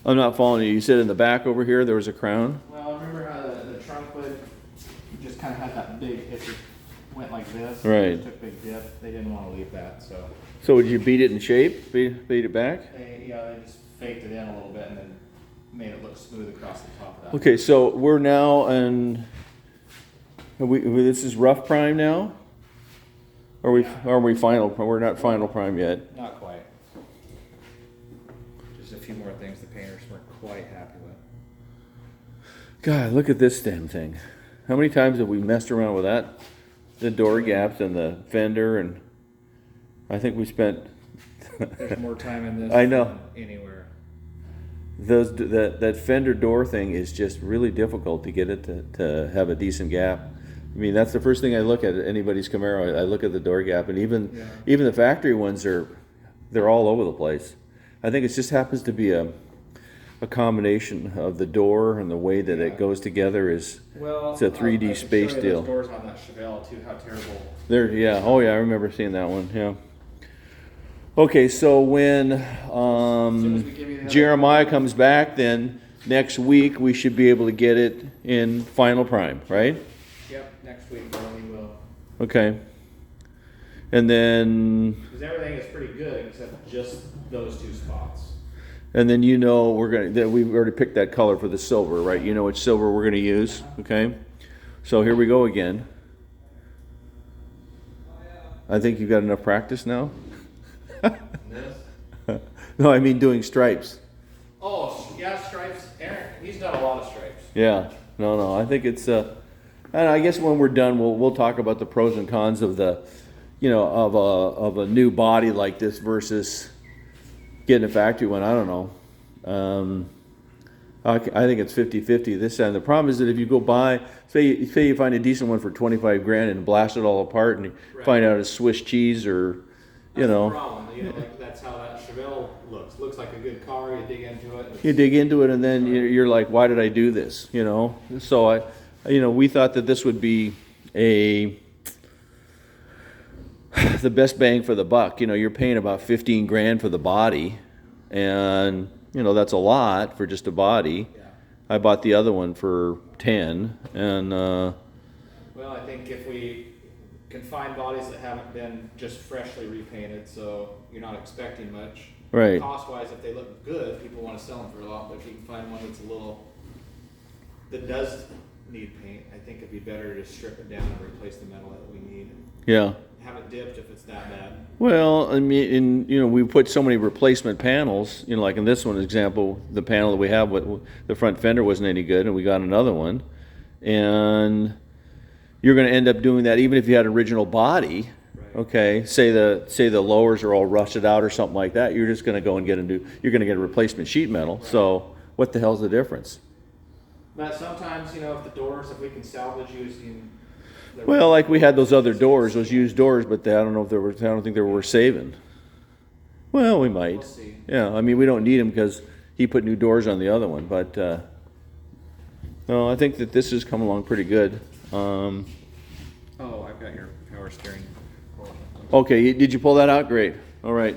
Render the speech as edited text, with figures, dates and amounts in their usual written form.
I'm not following you. You said in the back over here there was a crown? Well, remember how the trunk would just kind of had that big, it just went like this. Right. It took a big dip. They didn't want to leave that, so. So would you beat it in shape? Beat it back? They just faked it in a little bit and then made it look smooth across the top of that. Okay, so we're now in, this is rough prime now? Are we final? We're not final prime yet. Not quite. Just a few more things the painters weren't quite happy with. God, look at this damn thing. How many times have we messed around with that? The door gaps and the fender, and I think we spent... There's more time in this I know. than anywhere. That fender door thing is just really difficult to get it to have a decent gap. I mean, that's the first thing I look at anybody's Camaro. I look at the door gap, and even the factory ones they're all over the place. I think it just happens to be a combination of the door and the way that it goes together is it's a 3D space deal. Those doors on that Chevelle too, how terrible. Oh yeah, I remember seeing that one. Yeah. Okay, so when Jeremiah comes back, then next week we should be able to get it in final prime, right? Yep, next week we will. Okay. And then... Because everything is pretty good except just those two spots. And then we've already picked that color for the silver, right? You know which silver we're going to use, okay? So here we go again. I think you've got enough practice now. This? No, I mean doing stripes. Oh, yeah, stripes. Aaron, he's done a lot of stripes. Yeah, no, I think it's. And I guess when we're done, we'll talk about the pros and cons of the, of a new body like this versus getting a factory one. I don't know. I think it's 50-50 this end. The problem is that if you go buy, say you find a decent one for 25 grand and blast it all apart, and you find out it's Swiss cheese or, That's the problem. Like, that's how that Chevelle looks. Looks like a good car. You dig into it. You dig into it, and then you're like, why did I do this? So we thought that this would be the best bang for the buck. You're paying about 15 grand for the body, and that's a lot for just a body. Yeah. I bought the other one for 10, and well, I think if we can find bodies that haven't been just freshly repainted, so you're not expecting much. Right. Cost-wise, if they look good, people want to sell them for a lot. But if you can find one that does need paint, I think it'd be better to strip it down and replace the metal that we need. Yeah. Have it dipped if it's that bad. Well, I mean, we put so many replacement panels. Like in this one example, the panel that we have, the front fender wasn't any good, and we got another one, and you're going to end up doing that even if you had original body. Right. Okay, say the lowers are all rusted out or something like that. You're just going to go and get you're going to get a replacement sheet metal. Right. So what the hell's the difference? But sometimes, if we can salvage using. Well, like we had those other doors, those used doors, but I don't think they were worth saving. Well, we might. We'll see. Yeah, I mean, we don't need them because he put new doors on the other one, but no, I think that this has come along pretty good. Oh, I've got your power steering. Okay, did you pull that out? Great. All right.